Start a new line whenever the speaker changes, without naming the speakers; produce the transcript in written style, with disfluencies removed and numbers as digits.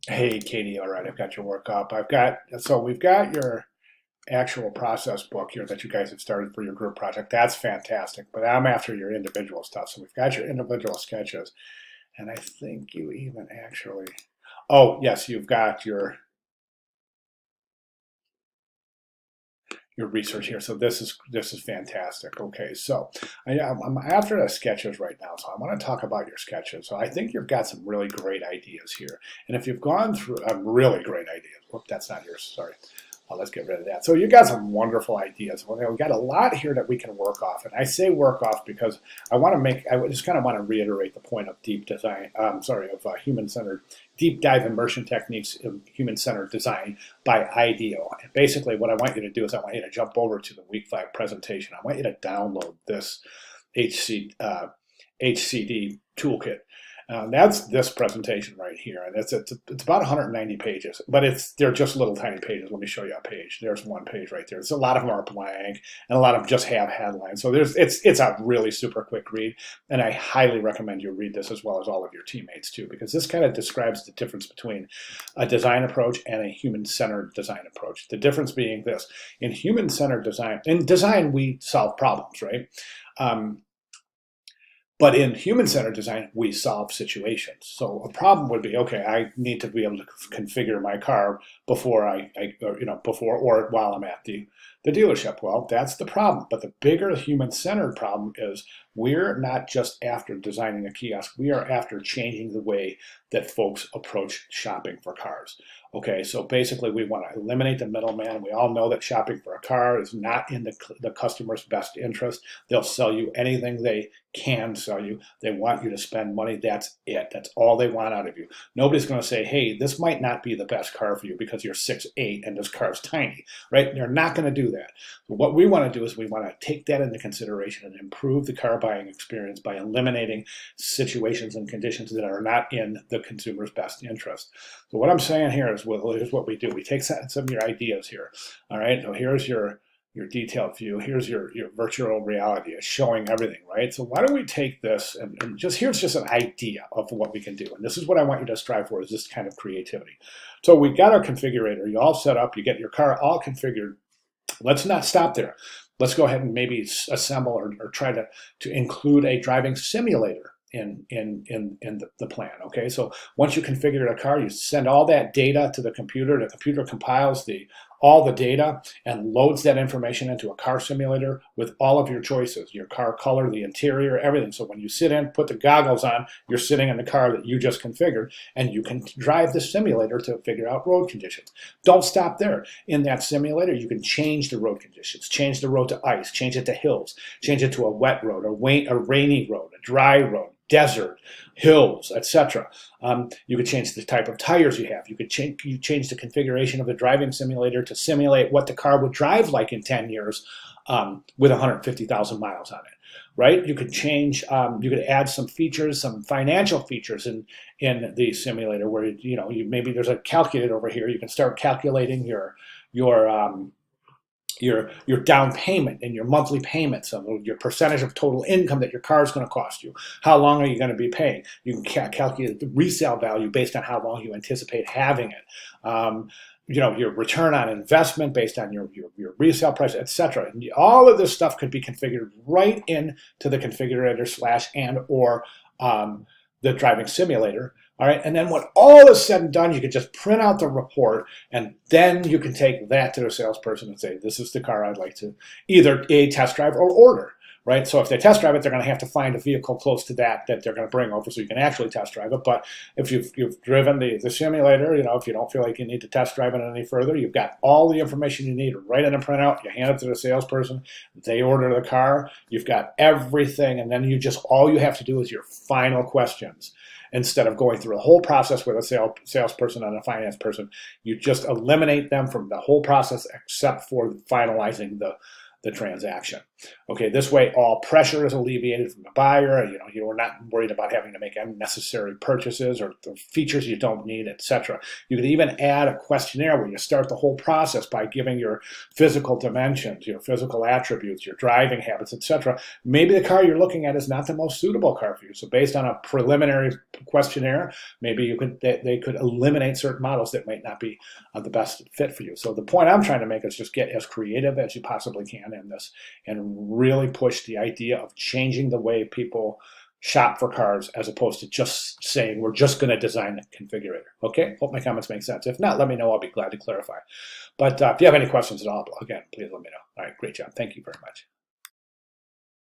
Hey, Katie, all right, I've got your work up. We've got your actual process book here that you guys have started for your group project. That's fantastic, but I'm after your individual stuff. So we've got your individual sketches, and I think you even actually, oh, yes, you've got your research here. So this is fantastic. Okay, so I'm after the sketches right now. So I want to talk about your sketches. So I think you've got some really great ideas here. And if you've gone through really great ideas, whoop, that's not yours. Sorry. Let's get rid of that. So you got some wonderful ideas. Well, we've got a lot here that we can work off. And I say work off because I just kind of want to reiterate the point of deep design, human-centered, deep dive immersion techniques of human-centered design by IDEO. And basically what I want you to do is I want you to jump over to the week 5 presentation. I want you to download this HCD toolkit. That's this presentation right here, and it's about 190 pages, but they're just little tiny pages. Let me show you a page. There's one page right there. So a lot of them are blank, and a lot of them just have headlines. So it's a really super quick read, and I highly recommend you read this as well as all of your teammates too, because this kind of describes the difference between a design approach and a human-centered design approach. The difference being this: in design we solve problems, right? But in human-centered design, we solve situations. So a problem would be, okay, I need to be able to configure my car before or while I'm at the dealership. Well, that's the problem. But the bigger human-centered problem is we're not just after designing a kiosk. We are after changing the way that folks approach shopping for cars. Okay, so basically we want to eliminate the middleman. We all know that shopping for a car is not in the customer's best interest. They'll sell you anything they can sell you. They want you to spend money. That's it. That's all they want out of you. Nobody's going to say, hey, this might not be the best car for you because you're 6'8" and this car's tiny, right? They're not going to do that. So what we want to do is we want to take that into consideration and improve the car buying experience by eliminating situations and conditions that are not in the consumer's best interest. So what I'm saying here is, well, here's what we do. We take some of your ideas here. All right, so here's your detailed view. Here's your virtual reality. It's showing everything, right? So why don't we take this and here's just an idea of what we can do. And this is what I want you to strive for, is this kind of creativity. So we got our configurator. You all set up. You get your car all configured. Let's not stop there. Let's go ahead and maybe assemble or try to include a driving simulator in the plan. Okay, so once you configure a car, you send all that data to the computer. The computer compiles all the data and loads that information into a car simulator with all of your choices, your car color, the interior, everything. So when you sit in, put the goggles on, you're sitting in the car that you just configured, and you can drive the simulator to figure out road conditions. Don't stop there. In that simulator, you can change the road conditions, change the road to ice, change it to hills, change it to a wet road, a rainy road, a dry road, desert, hills, etc. You could change the type of tires you have. You could change the configuration of the driving simulator to simulate what the car would drive like in 10 years with 150,000 miles on it. Right? You could change. You could add some features, some financial features in the simulator where maybe there's a calculator over here. You can start calculating your down payment and your monthly payments, your percentage of total income that your car is going to cost you. How long are you going to be paying? You can calculate the resale value based on how long you anticipate having it. Your return on investment based on your resale price, etc. All of this stuff could be configured right into the configurator or the driving simulator. All right, and then when all is said and done, you can just print out the report, and then you can take that to the salesperson and say, this is the car I'd like to either test drive or order, right? So if they test drive it, they're going to have to find a vehicle close to that they're going to bring over so you can actually test drive it. But if you've driven the simulator, if you don't feel like you need to test drive it any further, you've got all the information you need right in a printout. You hand it to the salesperson. They order the car. You've got everything, and then all you have to do is your final questions. Instead of going through a whole process with a salesperson and a finance person, you just eliminate them from the whole process except for finalizing the transaction. Okay, this way all pressure is alleviated from the buyer. You're not worried about having to make unnecessary purchases or the features you don't need, etc. You could even add a questionnaire where you start the whole process by giving your physical dimensions, your physical attributes, your driving habits, etc. Maybe the car you're looking at is not the most suitable car for you. So based on a preliminary questionnaire, maybe they could eliminate certain models that might not be the best fit for you. So the point I'm trying to make is just get as creative as you possibly can in this and really push the idea of changing the way people shop for cars as opposed to just saying we're just going to design a configurator. Okay, hope my comments make sense. If not, let me know. I'll be glad to clarify. But if you have any questions at all, again, please let me know. All right, great job. Thank you very much.